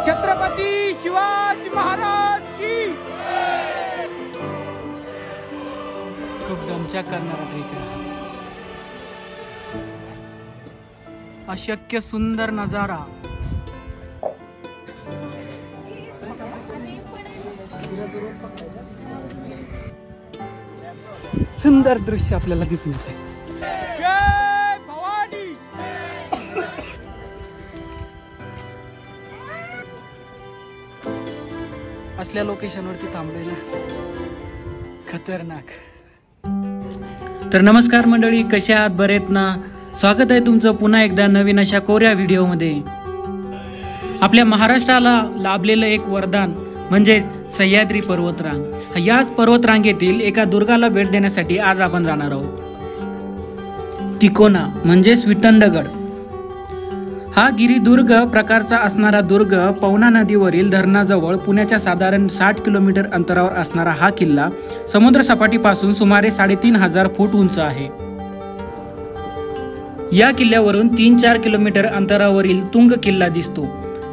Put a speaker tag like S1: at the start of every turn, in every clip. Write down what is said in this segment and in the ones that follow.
S1: छत्रपती शिवाजी महाराज की। खूप दमछाक करणारा ट्रेक आहे। अशक्य सुंदर नजारा। सुंदर दृश्य आपल्याला दिसून येते। जय भवानी। असल्या लोकेशनवरती थांबलेला खतरनाक। तर नमस्कार मंडळी, कशा आहात? बरेत ना? स्वागत आहे तुमचं पुन्हा एकदा नवीन अशा कोऱ्या व्हिडिओमध्ये। आपल्या महाराष्ट्राला लाभलेलं एक वरदान म्हणजे सह्याद्री पर्वतरांग। याच पर्वतरांगेतील एका दुर्गाला भेट देण्यासाठी आज आपण जाणार आहोत। तिकोना म्हणजे विठंडगड। हा गिरिदुर्ग प्रकारचा असणारा दुर्ग पवना नदीवरील धरणाजवळ पुण्याच्या साधारण 60 किलोमीटर अंतरावर असणारा हा किल्ला समुद्र सपाटीपासून सुमारे 3500 फूट उंच आहे। या किल्ल्यावरून 3-4 किलोमीटर अंतरावरील तुंग किल्ला दिसतो।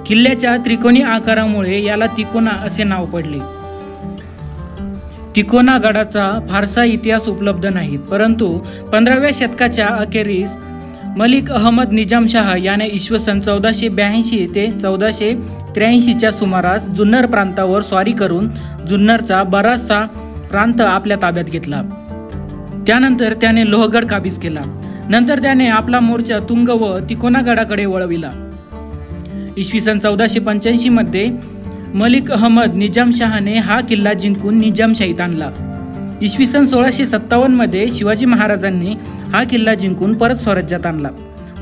S1: किल्ल्याच्या त्रिकोणी आकारामुळे याला तिकोना असे नाव पडले। तिकोना गडाचा फारसा इतिहास उपलब्ध नाही, परंतु 15व्या शतकाच्या अखेरीस मलिक अहमद निजामशाह याने इसवी सन 1482 ते 1483 च्या सुमारास जुन्नर प्रांतावर स्वारी करून जुन्नरचा बराचसा प्रांत आपल्या ताब्यात घेतला। त्यानंतर त्याने लोहगड काबीज केला। नंतर त्याने आपला मोर्चा तुंग व तिकोना गडाकडे वळविला। इसवी सन 1485 मध्ये मलिक अहमद निजामशाहने हा किल्ला जिंकून निजामशाहीत आणला। इसवी सन 1657 मध्ये शिवाजी महाराजांनी हा किल्ला जिंकून परत स्वराज्यात आणला।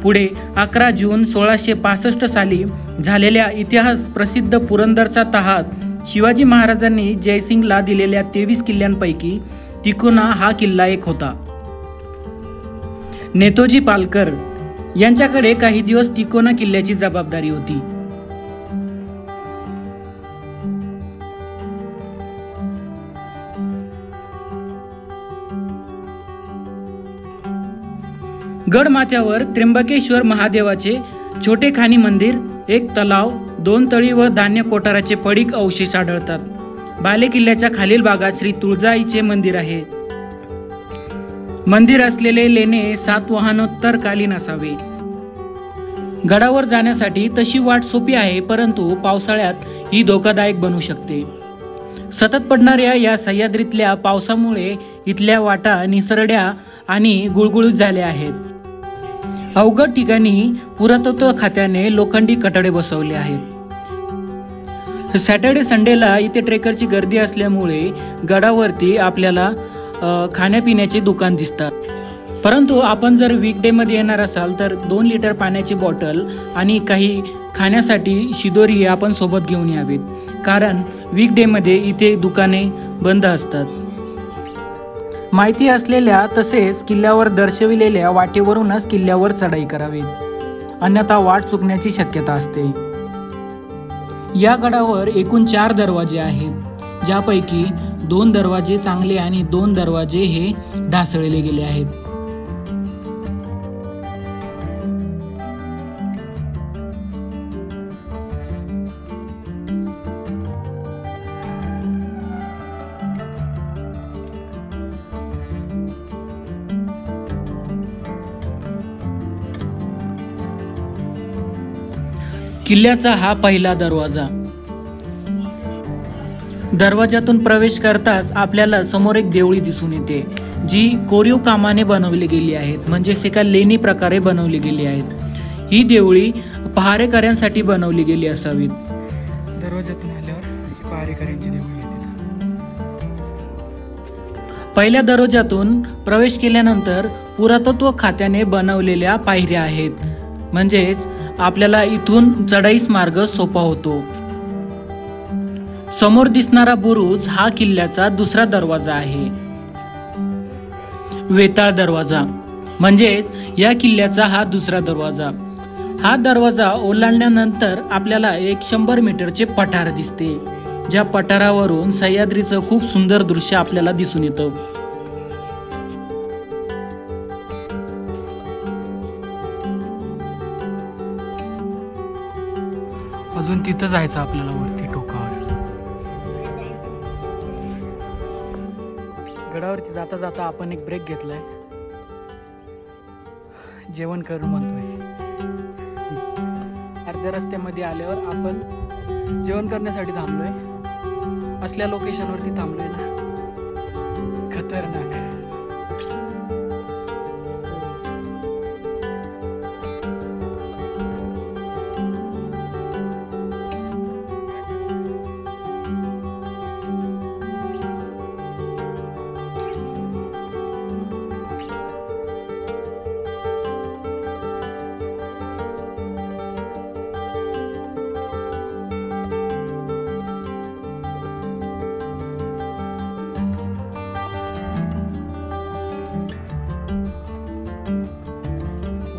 S1: पुढे 11 जून 1665 साली झालेल्या इतिहास प्रसिद्ध पुरंदरचा तहात शिवाजी महाराजांनी जयसिंगला दिलेल्या 23 किल्ल्यांपैकी तिकोना हा किल्ला एक होता। नेतोजी पालकर यांच्याकडे काही दिवस तिकोना किल्ल्याची जबाबदारी होती। गडमाथ्यावर त्र्यंबकेश्वर महादेवाचे छोटे खानी मंदिर, एक तलाव, 2 तळी व धान्य कोठाराचे पडीक अवशेष आढळतात। बाले किल्ल्याच्या खालील भागात श्री तुळजाईचे मंदिर आहे। मंदिर असलेले लेणे सातवाहनोत्तरकालीन असावे। गडावर जाण्यासाठी तशी वाट सोपी आहे, परंतु पावसाळ्यात ही धोकादायक बनू शकते। सतत पडणाऱ्या या सह्याद्रीतल्या पावसामुळे इथल्या वाटा निसरड्या आणि गुळगुळीत झाल्या आहेत। अवघड ठिकाणी पुरातत्व खात्याने लोखंडी कठडे बसवले आहेत। सॅटर्डे संडेला इथे ट्रेकरची गर्दी असल्यामुळे गडावरती आपल्याला खाण्यापिण्याचे दुकान दिसतात, परंतु आपण जर वीकडे मध्ये येणार असाल तर 2 लिटर पाण्याची बॉटल आणि काही खाण्यासाठी शिदोरी आपण सोबत घेऊन यावेत, कारण वीकडे मध्ये इथे दुकाने बंद असतात। माहिती असलेल्या तसेच किल्ल्यावर दर्शविलेल्या वाटेवरूनच किल्ल्यावर चढाई करावी, अन्यथा वाट चुकण्याची शक्यता असते। या गडावर एकूण 4 दरवाजे आहेत, ज्यापैकी 2 दरवाजे चांगले आणि 2 दरवाजे हे ढासळले गेले आहेत। किल्ल्याचा हा पहिला दरवाजा। दरवाजातून प्रवेश करताच आपल्याला समोर एक देवळी दिसून येते, जी कोरीव कामाने बनवली गेली आहेत, म्हणजे एका लेणी प्रकारे बनवली गेली आहेत। ही देवळी पहारेकऱ्यांसाठी बनवली गेली असावीत। दरवाजातून आल्यावर पहारेकऱ्यांची देवळी येते। पहिल्या दरवाजातून प्रवेश केल्यानंतर पुरातत्व खात्याने बनवलेल्या पायऱ्या आहेत, म्हणजेच आपल्याला इथून चढाईस मार्ग सोपा होतो। समोर दिसणारा बुरुज हा किल्ल्याचा दुसरा दरवाजा आहे। वेताळ दरवाजा म्हणजेच या किल्ल्याचा हा दुसरा दरवाजा। हा दरवाजा ओलांडल्यानंतर आपल्याला एक 100 मीटरचे पठार दिसते, ज्या पठारावरून सह्याद्रीचं खूप सुंदर दृश्य आपल्याला दिसून येतं। अजून तिथं जायचं आपल्याला वरती टोकावर. गडावरती जाता जाता आपण एक ब्रेक घेतलाय. जेवण करून म्हणतोय. अर्ध्या रस्त्यामध्ये आल्यावर आपण जेवण करण्यासाठी थांबलोय. असल्या लोकेशनवरती थांबलोय ना, खतरनाक.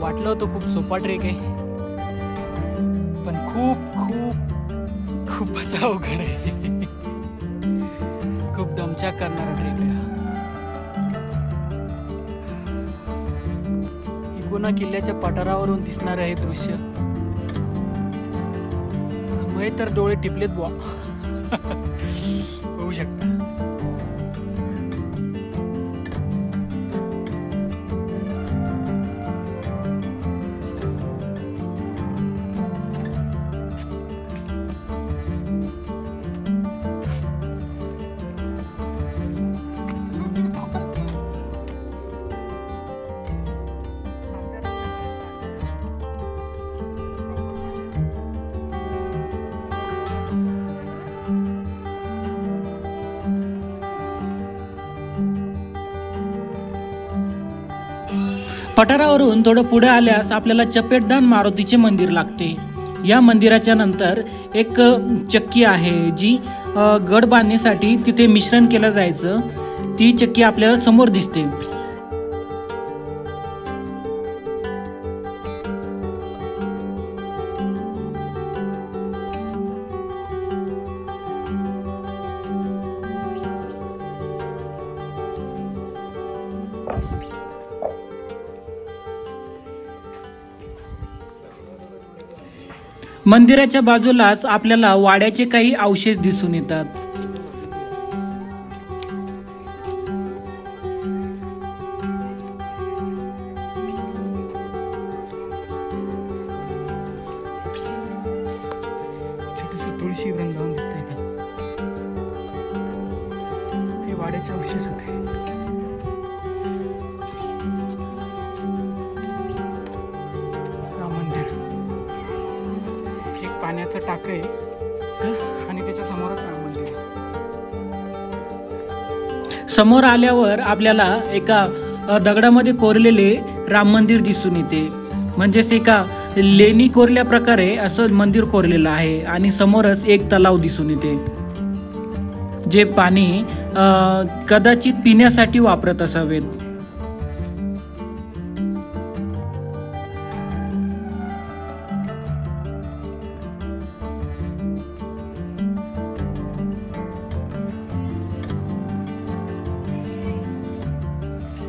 S1: वाटलं होतं खूप सोपा ट्रेक आहे, पण खूप खूप खूपच अवघड आहे. खूप दमछाक करणारा ट्रेक आहे. इकोना किल्ल्याच्या पठारावरून दिसणारं हे दृश्य मग तर डोळे टिपलेत बुवा. होऊ शकतं. पठारावरून थोडं पुढे आल्यास आपल्याला चपेटदान मारुतीचे मंदिर लागते. या मंदिराच्या नंतर एक चक्की आहे जी गड बांधण्यासाठी तिथे मिश्रण केलं जायचं. ती चक्की आपल्याला समोर दिसते. मंदिराच्या बाजूलाच आपल्याला वाड्याचे काही अवशेष दिसून येतात. छोटेसे तुळशी वृंदावन दिसतंय. हे वाड्याचे अवशेष होते. पाण्याचं टाक आहे आणि त्याच्या समोरच राम मंदिर. समोर आल्यावर आपल्याला एका दगडामध्ये कोरलेले राम मंदिर दिसून येते. म्हणजेच एका लेणी कोरल्या प्रकारे असं मंदिर कोरलेलं आहे. आणि समोरच एक तलाव दिसून येते, जे पाणी कदाचित पिण्यासाठी वापरत असावेत.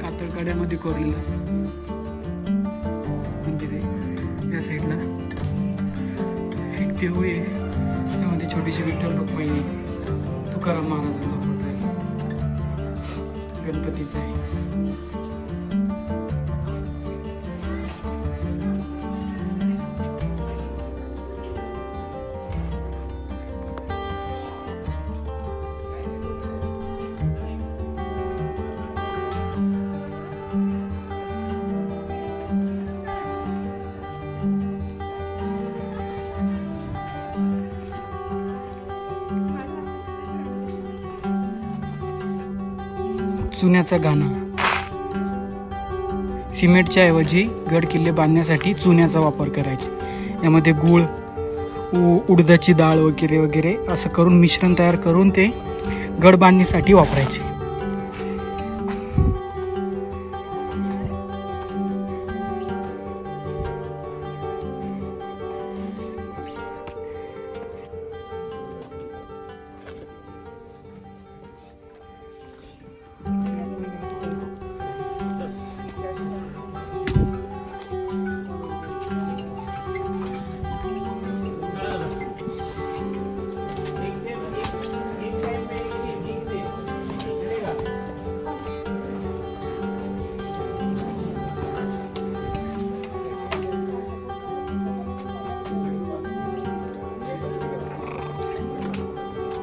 S1: कातळकड्यामध्ये कोरलेलं मंदिर आहे. या साईडला एक देऊळ आहे, त्यामध्ये छोटीशी विठ्ठल रुक्मिणी, तुकाराम महाराजांचा फोटो आहे, गणपतीचा आहे. चुन्याचा घाणा. सिमेंटच्या ऐवजी गड किल्ले बांधण्यासाठी चुन्याचा वापर करायचे. यामध्ये गूळ, उडदाची डाळ वगैरे वगैरे असं करून मिश्रण तयार करून ते गड बांधणीसाठी वापरायचे.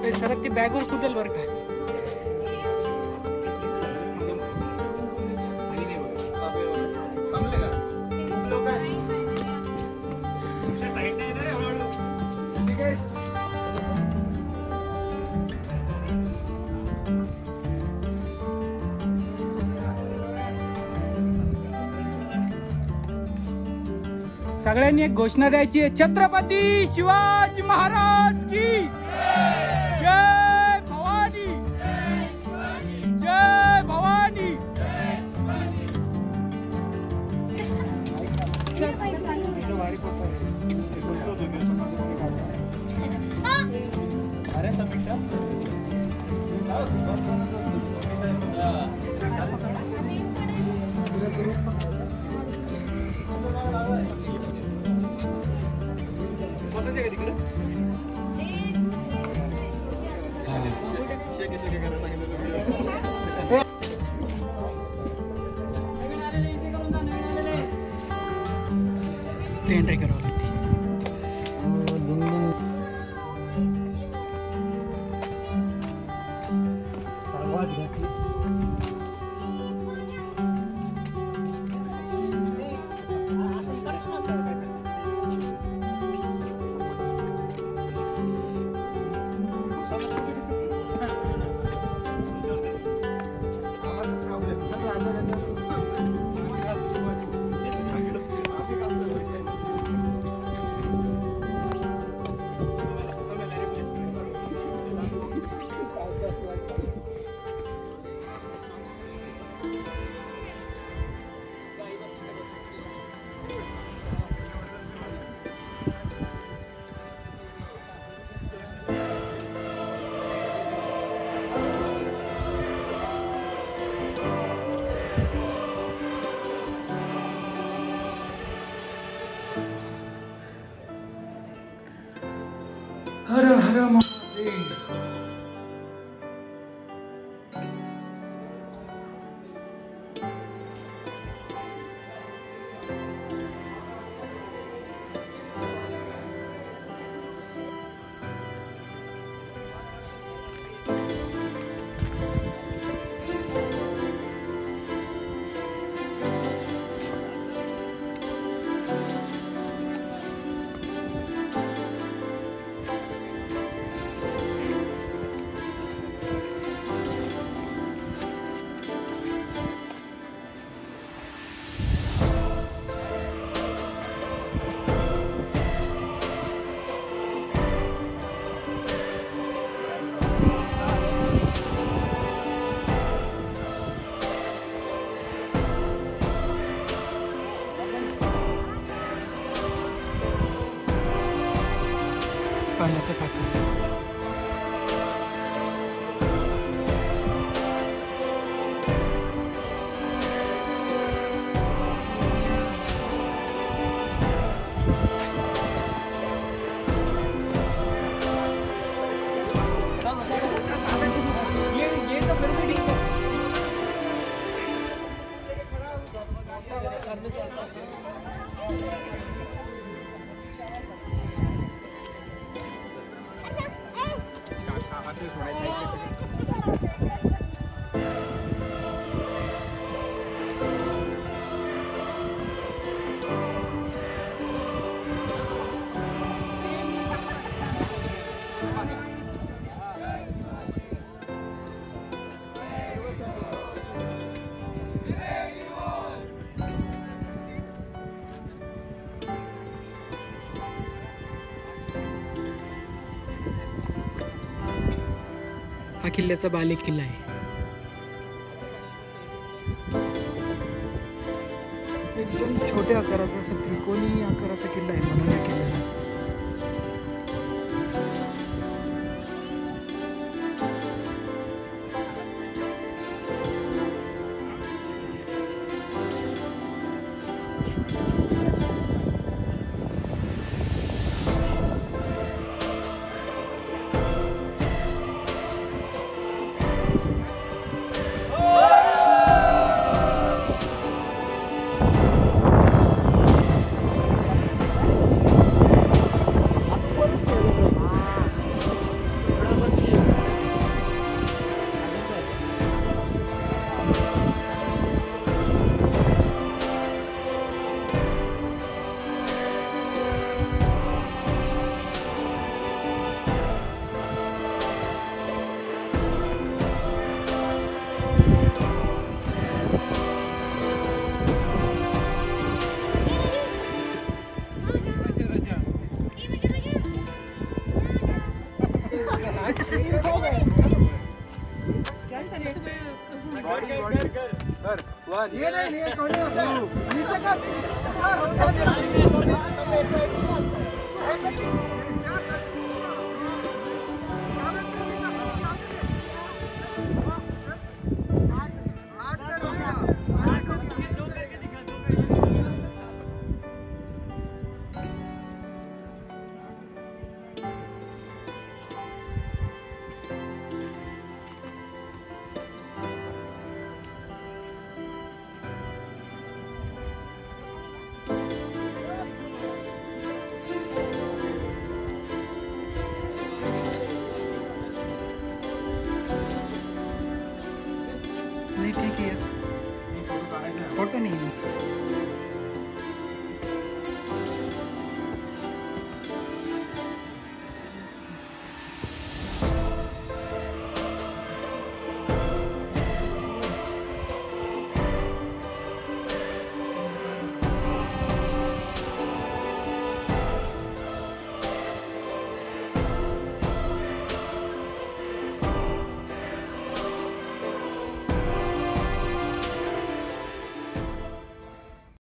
S1: ते सरक ते बॅगवर कुदल बरं का. सगळ्यांनी एक घोषणा द्यायची आहे. छत्रपती शिवाजी महाराज की जय. भवानी जय. भवानी.
S2: अरे समीक्षा
S1: एंट्री करावं लागते. हर हर महादेव. पाण्याचं टाकं. हा किल्ल्याचा बालेक किल्ला आहे. एकदम छोट्या आकाराचा असा त्रिकोणी आकाराचा किल्ला आहे म्हणून या किल्ल्याला.
S2: ये नहीं कोने होता है नीचे का